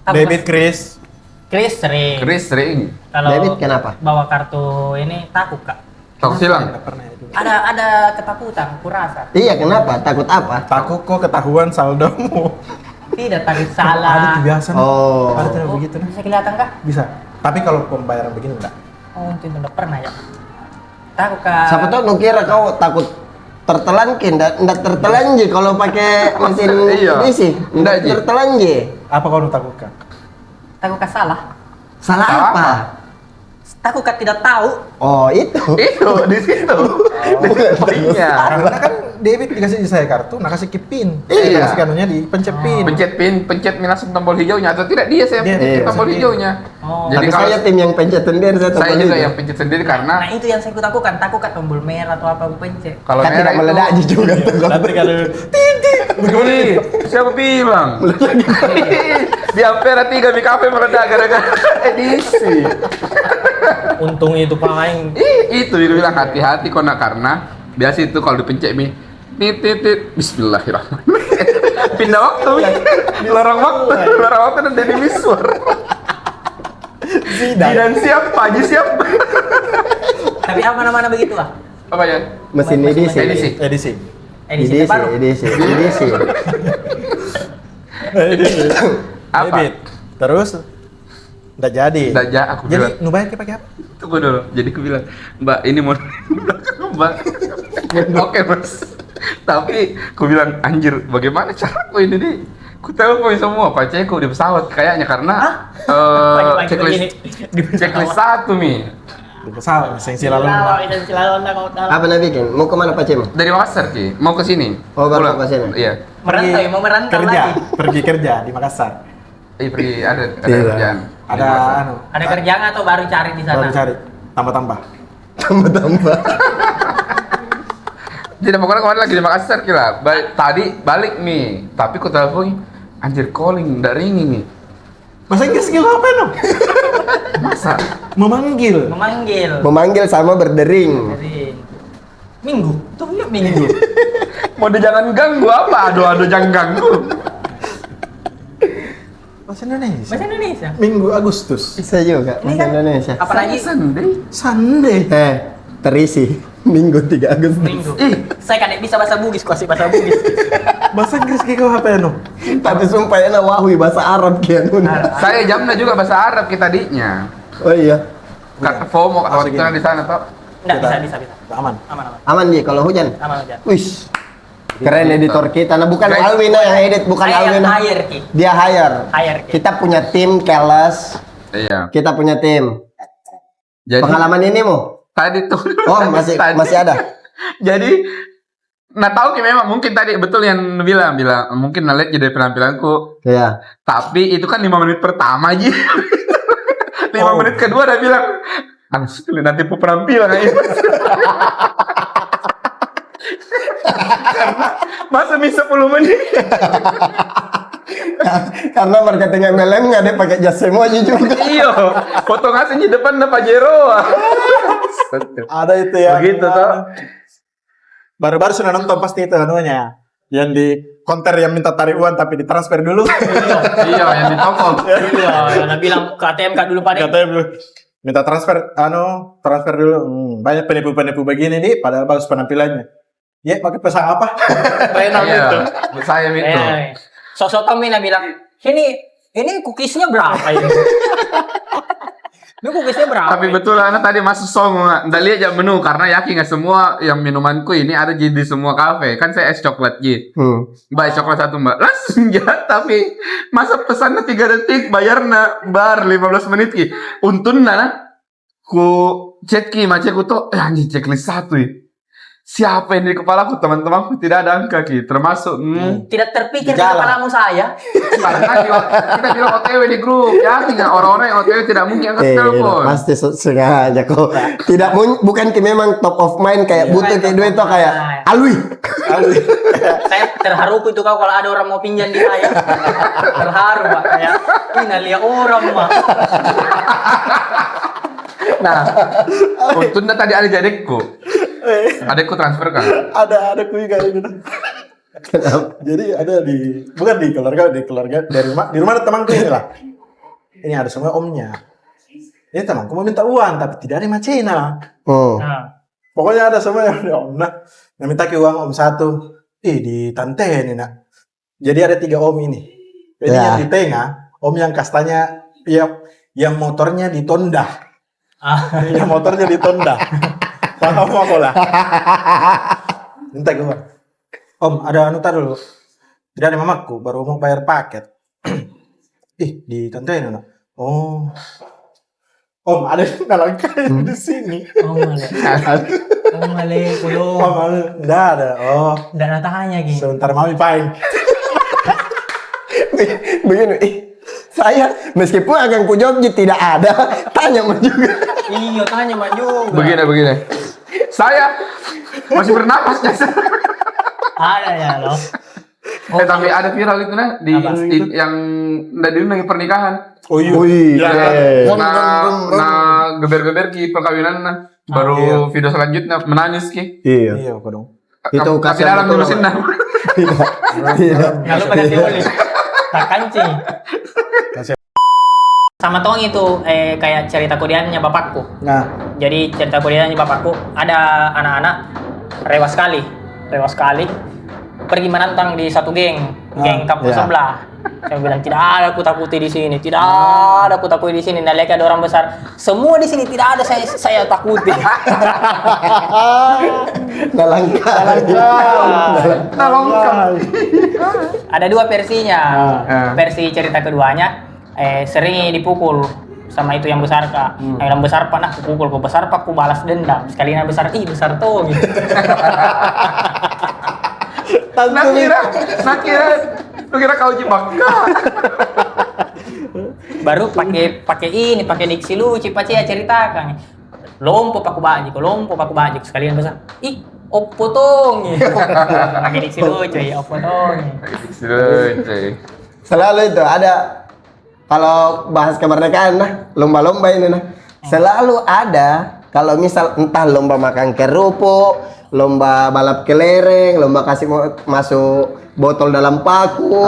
Debit kris. Kris sering. Kris sering. Kalau Debit kenapa? bawa kartu ini takut Kak. Takut silang. Nggak pernah itu. Ada ketakutan, kurasa. Iya kenapa? Takut apa? Takut kok ketahuan saldomu. Tidak takut Ada salah. tuh biasa. nih. Oh. Ada tuh Oh, begitu nih. bisa kelihatan Kak? Bisa. Tapi kalau pembayaran begini enggak. Oh, itu nggak pernah ya. Takut Kak. Siapa tahu lu kira kau takut tertelan ndak tertelan je kalau pakai mesin Iya. ini sih. Ndak Ndak, Ji. tertelan je. Apa kau takutkan? Takut Kak salah. Salah Salah apa? Takut Kak tidak tahu. Oh itu. Itu di situ. Poinnya. Karena kan debit dikasih di saya kartu, nah kasih pin. Iya. Kasih kanunya di pencet pin. Pencet langsung tombol hijaunya atau tidak dia saya Dia, pencet iya. tombol hijaunya. Oh. Tapi Jadi kalau saya tim yang pencet sendiri saya saya tombol juga itu. yang pencet sendiri karena Nah, itu yang saya takutkan. Takut Kak tombol merah atau apa aku pencet. kalau Kan tidak merah meledak itu je juga tuh. Nanti kan bagaimana? Siapa bilang? Di Ampera 3 di kafe meledak gara-gara edisi. Untung itu paling Itu dia bilang hati-hati kok nak, karena biasa itu kalau dipencet mi tit bismillahirrahmanirrahim. Pindah waktu mi. Lorong waktu dan Deddy Miswar. Dan siap, Pak Haji siap. tapi apa nama begitu ah? Apa ya? Mesin edisi. Edisi. edisi. Edisi Edisi, terbaru. edisi. Apa? Debit. Terus enggak jadi. Nggak jadi, aku Jadi bilang. nu bayar pakai apa? Tunggu dulu. Jadi aku bilang, Mbak ini mau Mbak. Oke Mas. Tapi aku bilang anjir, bagaimana caraku ini nih? Ku telepon semua pacarku di pesawat kayaknya karena Pagi-pagi checklist begini. Di pesawat. checklist satu mi Di pesawat, sengsi lalu. Apa nak bikin? Mau kemana Pak Cem? dari Makassar Ki, mau ke sini. Oh, baru Pulang. ke sini. Iya. Merantau, mau merantau kerja, lagi. pergi kerja di Makassar. Pergi ada Iya. kerjaan. Ada Di Makassar. anu, Ada kerjaan atau baru cari di sana? baru cari tambah-tambah. Tambah-tambah. Jadi pokoknya kemarin lagi di Makassar kira. Tadi balik nih, tapi ku telepon anjir calling, enggak ringing nih. Bahasa Inggris skill apa no? Masa? Memanggil. Memanggil sama berdering. Jadi, minggu, tuh ya minggu. Mau dia jangan ganggu apa? Aduh jangan ganggu. Bahasa Indonesia. Bahasa Indonesia. Minggu Agustus. Bisa juga Ini bahasa kan Indonesia. apalagi Sunday. Sunday. Terisi Minggu 3 Agustus. minggu. Saya kan bisa bahasa Bugis, kuasai bahasa Bugis. Bahasa Inggris kayak apa no? Tapi sumpah enak wahui bahasa Arab kian. Saya jamnya juga bahasa Arab kita tadinya. Oh iya. Kata FOMO kata Masuk orang gini. di sana toh. Enggak bisa. Aman. Aman. Aman Ji kalau hujan. Aman aja. Wis. Keren editor kita. Nah bukan Guys. Alwin yang edit, bukan Saya Alwin. yang hire, Ki. Dia hire. Hire, Ki. Kita punya tim keles. Iya. Kita punya tim. Jadi Pengalaman ini mu Tadi tuh. Oh, masih Tadi. masih ada. Jadi, nah tahu ki memang mungkin tadi betul yang bilang mungkin lihat jadi penampilanku. Iya. Tapi itu kan 5 menit pertama aja. 5 menit kedua udah bilang, nanti penampilan aja. Karena masa bisa 10 menit. Karena marketing MLM nggak ada pakai jas semua aja juga. Iya, potong asin di depan ada Pajero. Ada itu ya. Begitu toh. Baru-baru sudah nonton pasti itu anunya. Yang di konter yang minta tarik uang tapi ditransfer dulu. Iya, yang di toko. Iya, yang bilang ke ATM dulu Pak. Katanya dulu minta transfer dulu. Banyak penipu-penipu begini nih, padahal bagus penampilannya. Ya, pakai pesan apa? Renal Iya, itu. saya itu. Sosok Tomina bilang, ini cookiesnya berapa ini? Ini cookiesnya berapa? Tapi betul anak tadi masuk song, nggak lihat jam menu karena yakin nggak semua yang minumanku ini ada di semua kafe. Kan saya es coklat gitu. Mbak es coklat 1 mbak, langsung ya. Tapi masa pesannya 3 detik, bayarnya bar 15 menit ki. Untungnya ku chat ki macetku tuh, anjing checklist 1 ya. Siapa yang di kepalaku, teman-temanku tidak ada angka ki, termasuk Tidak terpikir di kepalamu saya. karena kita bilang OTW di grup, yakin nggak orang-orang yang OTW tidak mungkin angkat telepon. Pasti sengaja kok. Tidak bukan ki memang top of mind kayak butuh kayak duit itu kayak Alwi. Saya terharu itu kalau ada orang mau pinjam di saya. Terharu Pak, kayak ini lihat orang Pak. Nah, untungnya tadi ada adekku. Adekku transfer kan? Ada juga ini. Jadi ada bukan di keluarga di rumah ada temanku ini lah. Ini ada semua omnya. Ini temanku mau minta uang tapi tidak ada macena. Nah, Pokoknya ada semua yang om yang minta ke uang om 1. Di tante ini nak. Jadi ada 3 om ini. Jadi yang di tengah om yang kastanya yang motornya ditonda. Yang motornya ditonda. Paham aku lah. Minta gue. Om, ada anu dulu. Tidak ada mamaku, baru mau bayar paket. Di tante ini, oh. Om, ada yang nalangkai di sini. belum. Om, enggak ada. Oh, Dan tanya gitu. sebentar mami paling. Begini, saya meskipun akan ku jawab tidak ada, tanya mah juga. Iya, tanya Mak juga. Begini. Saya masih bernapas jasa. Ada ya loh. Tapi ada viral itu nah yang dari lagi pernikahan. Oh iya. Nah geber-geber ki perkawinan nah. Baru video selanjutnya menangis ki. Iya, kok dong. Itu Tapi dalam betul, nulisin nah. Nggak lupa ganti oli. Tak kancing. Sama Tong itu kayak cerita kuliahnya bapakku. Nah, Jadi cerita kuliahnya bapakku ada anak-anak rewas sekali pergi menantang di satu geng kampung sebelah. Saya bilang tidak ada aku takuti di sini, tidak ada aku takuti di sini. Nah, lihat ada orang besar, semua di sini tidak ada saya takuti. Ada 2 versinya. Versi cerita keduanya sering dipukul sama itu yang besar kak. Yang besar pak, nah pukul ku besar pak, ku balas dendam. Sekali yang besar, besar tuh. Gitu. Lu kira kau jebak? Baru pakai diksi lucu, Pak Cia ceritakan. Lompo paku baju, sekalian besar. Oppo tong. Pakai diksi lucu ya, oppo tong. Selalu itu ada. Kalau bahas kemerdekaan nah, lomba-lomba ini nah, selalu ada. Kalau misal entah lomba makan kerupuk, lomba balap kelereng, lomba kasih masuk botol dalam paku,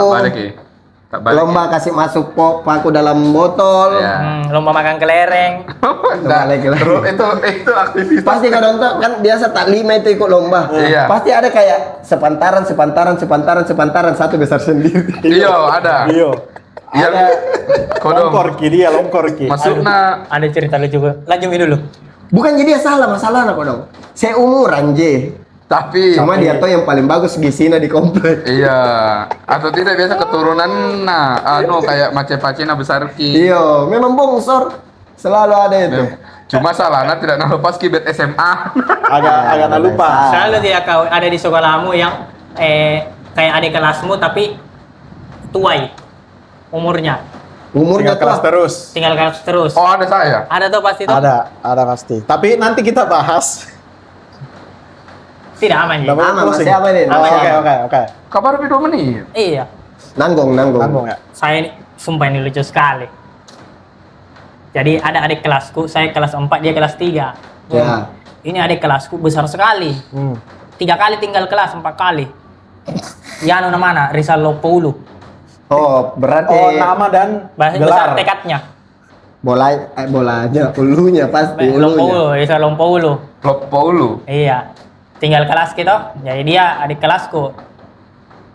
lomba kasih masuk paku dalam botol, lomba makan kelereng. Itu aktivitas. Pasti kalau nonton kan biasa tak 5 itu ikut lomba. Iya. Pasti ada kayak sepantaran, satu besar sendiri. Iya, ada. iya. Ada kodong. Longkor ki. Masukna Ada cerita lucu. Lanjutin dulu. Bukan jadi salah masalahnya kok dong. Saya umuran je. tapi Cuma dia tuh yang paling bagus gizinya di komplek. iya, atau tidak biasa keturunan kayak mace-pacena besar ki. Iya, memang bongsor. Selalu ada itu. Cuma salahnya tidak nak lepas kibet SMA. Agak nak lupa. Selalu dia kau ada di sekolahmu yang kayak adik kelasmu tapi tuai umurnya. Umurnya Tinggal kelas tuh terus. Tinggal kelas terus. Oh, ada saya. Ada tuh pasti tuh. Ada pasti. Tapi nanti kita bahas. Tidak aman ya. Aman, masih apa ini? Oke. Kabar lebih 2 menit. Iya. Nanggung. Tanggung ya. Saya ini sumpah ini lucu sekali. Jadi ada adik kelasku, saya kelas 4, dia kelas 3. Ya. Ini adik kelasku besar sekali. 3 kali tinggal kelas, 4 kali. Yano namanya Rizal Lopulu. Oh, berarti nama dan Besar gelar. tekadnya. bolanya, ulunya pasti Lopulu, Rizal Lopulu. Lopolu. Iya. Tinggal kelas gitu. Jadi dia adik kelasku.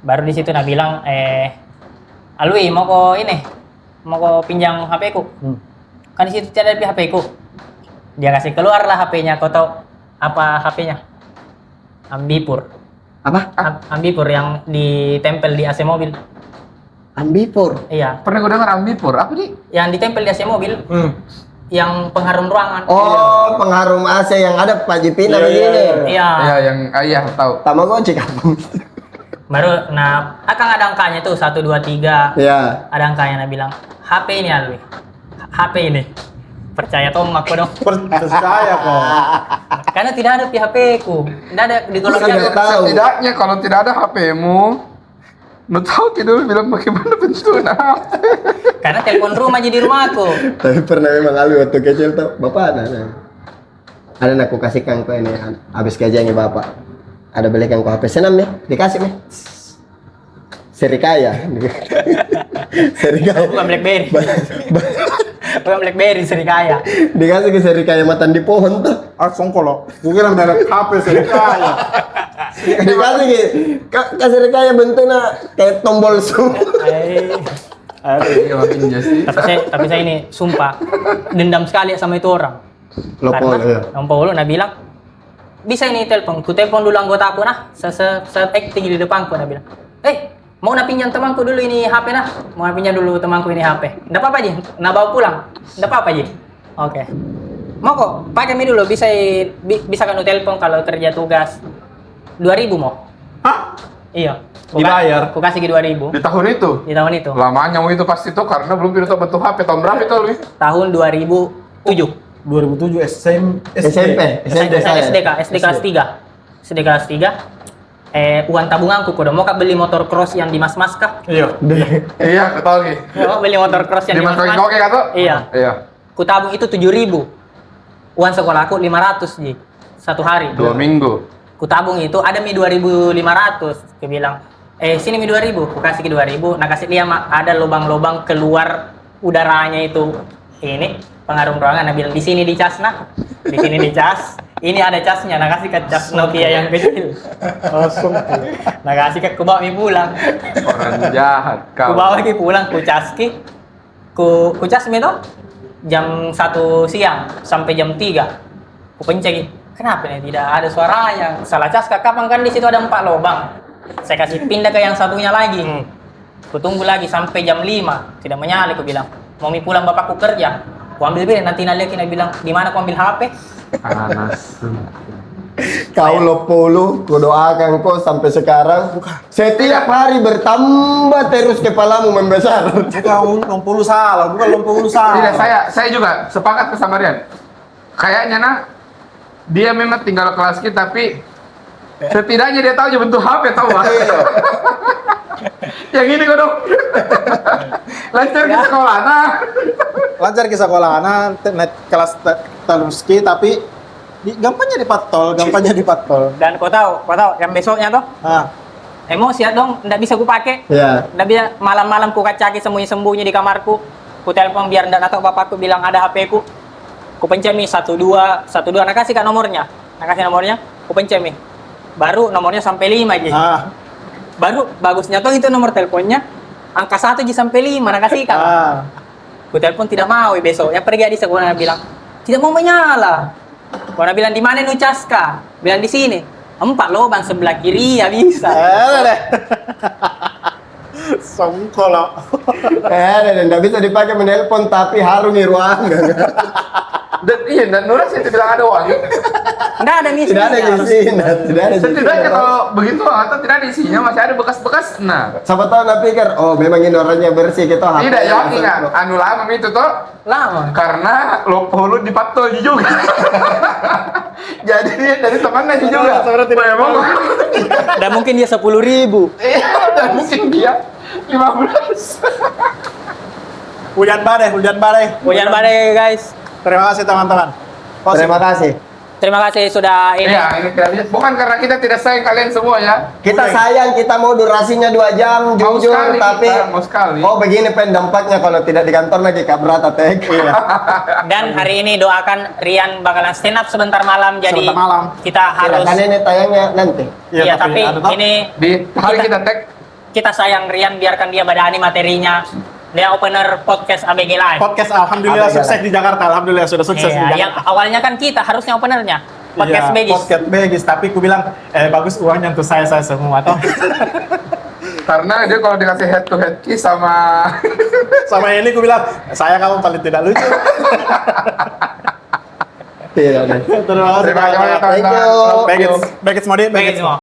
Baru di situ nak bilang Alwi mau kau pinjam HP ku. Kan di situ tidak ada HP ku. Dia kasih keluar lah HP-nya. Kau tahu apa HP-nya? Ambipur. Apa? Ambipur yang ditempel di AC mobil. Ambipur. Iya. Pernah gue dengar ambipur. Apa nih? Yang ditempel di AC mobil. Yang pengharum ruangan. Oh, pengharum AC yang ada Pak Jipina begini. Iya. Ya, yang ayah tahu. Tamagotchi kamu. Baru akan ada angkanya tuh 1 2 3. Ya. Ada angkanya bilang HP ini Alwi. HP ini. Percaya toh aku dong. Percaya kok. Karena tidak ada di HP ku. Tidak ada di golongan Tidak aku. tahu. Setidaknya kalau tidak ada HP-mu, lu tahu tidak bilang bagaimana bentuknya. Karena telepon rumah jadi rumahku. Tapi pernah memang Alwi waktu kecil tuh, bapak ada aku kasihkan kau ini, habis gajiannya bapak. Ada belikan kau HP senam nih, dikasih nih. Seri kaya. Seri kaya. Bukan BlackBerry. Bukan BlackBerry seri kaya. Dikasih ke seri kaya matan di pohon tuh. Songkolo. Gue kira dari HP sekali. Dikasih ke seri kaya bentuknya kayak tombol zoom. Iya, makin jadi. Tapi saya ini sumpah dendam sekali sama itu orang. Lopol ya. Lopol nah bilang bisa ini telepon, ku telepon dulu anggota aku nah, acting di depanku nah bilang, mau nak pinjam temanku dulu ini HP nah, mau pinjam dulu temanku ini HP, ndak apa-apa Ji, nak bawa pulang, ndak apa-apa Ji, oke, mau kok, pakai mi dulu, bisa kan telepon kalau kerja tugas, 2.000 mau, Hah? iya, Dibayar? ku kasih ke 2.000, Di tahun itu. di tahun itu, Lamanya mau itu pasti tuh karena belum pindah bentuk HP. Tahun berapa itu, Lui? tahun 2007. 2007 SMP. SMP saya. SD kelas 3. SD kelas 3. Uang tabunganku kudu mau beli motor cross yang di Mas-Mas kah? Iya. Iya, ketahui. Mau beli motor cross yang Di di Mas Mas-Mas. Oke kata? Iya. Iya. Ku tabung itu 7.000. Uang sekolahku 500 Ji. Satu hari. 2 minggu. Ku tabung itu ada mi 2.500. Ku bilang, sini mi 2.000. Ku kasih ke 2.000. Nah kasih dia ada lubang-lubang keluar udaranya itu. Ini pengharum ruangan, nah bilang di sini dicas nah, di sini dicas, ini ada casnya, nah kasih ke cas Nokia yang kecil, Langsung. nah kasih ke bawa mi pulang, Orang jahat ku kau. bawa ki pulang, ku cas ki, ku cas mi tuh jam 1 siang sampai jam 3, ku pencet, kenapa nih tidak ada suaranya, salah cas kak, kapan kan di situ ada 4 lubang, saya kasih pindah ke yang satunya lagi, ku tunggu lagi sampai jam 5, tidak menyala, ku bilang, mau mi pulang bapakku kerja. Ku ambil nanti Nalia bilang di mana ku ambil HP? Panas. Kau Lopolu, ku doakan kau sampai sekarang. Setiap hari bertambah terus kepalamu membesar. Bukan Lompolu salah, Tidak, saya juga sepakat ke sama Rian. Kayaknya nah dia memang tinggal kelas kita tapi setidaknya dia tahu bentuk HP tahu Pak. Yang ini kok dong. Lancar ke sekolah nah. Lancar ke sekolah net kelas Taluski tapi gampangnya di patol. Dan kau tahu yang besoknya toh emosi dong, ndak bisa ku pakai. Ya. Ndak bisa malam-malam ku kacaki sembunyi-sembunyi di kamarku. Ku telepon biar ndak tahu bapakku bilang ada HP ku. Ku pencet mi 12, nak kasih kan nomornya. Nak kasih nomornya, ku pencet mi. Baru nomornya sampai 5 aja. Baru bagusnya tuh itu nomor teleponnya angka 1 aja sampai 5, nak kasih kan. Ku telepon tidak mau, besoknya pergi di sekolah bilang tidak mau menyala. Gua bilang di mana nu caska? Bilang di sini. 4 lubang sebelah kiri ya bisa. Songkolo. Dan nggak bisa dipakai menelpon tapi harungi ruangan. Dan Nura sih bilang ada uang. Nggak ada misi. Tidak ada isinya, tidak ada Setidaknya isinya. kalau begitu atau tidak ada isinya masih ada bekas-bekas. Nah, Siapa tahu nak pikir, oh memang ini orangnya bersih kita HP. tidak yakin nggak? Anu lama itu toh Lama. karena lo follow di Patol juga. Jadi dia dari temannya juga. Sebenarnya tidak Memang. Dan mungkin dia 10.000. Iya, dan mungkin dia 15. Hujan badai. Hujan badai guys. Terima kasih teman-teman. Terima kasih. Terima kasih sudah ini. Iya, ini kalian. Bukan karena kita tidak sayang kalian semua ya. Kita sayang, kita mau durasinya 2 jam, Mau jujur, sekali tapi kita, mau sekali. oh begini dampaknya kalau tidak di kantor lagi kabrata tek. Iya. Dan hari ini doakan Rian bakalan stand up sebentar malam. Jadi Sebentar malam. kita harus. Kan ini tayangnya nanti. Iya, tapi anu toh, ini Di hari kita tag kita sayang Rian, biarkan dia badani materinya. Dia opener podcast ABG Live. podcast alhamdulillah Apa sukses di Jakarta. Alhamdulillah sudah sukses di Iya, Jakarta. yang awalnya kan kita harusnya openernya. Podcast Iya, Begis. Podcast Begis, tapi ku bilang bagus uangnya untuk saya semua toh. karena dia kalau dikasih head to head kiss sama Sama ini ku bilang, saya kamu paling tidak lucu. Iya. Terima kasih. Terima kasih Thank you. Begis Modi, Begis semua.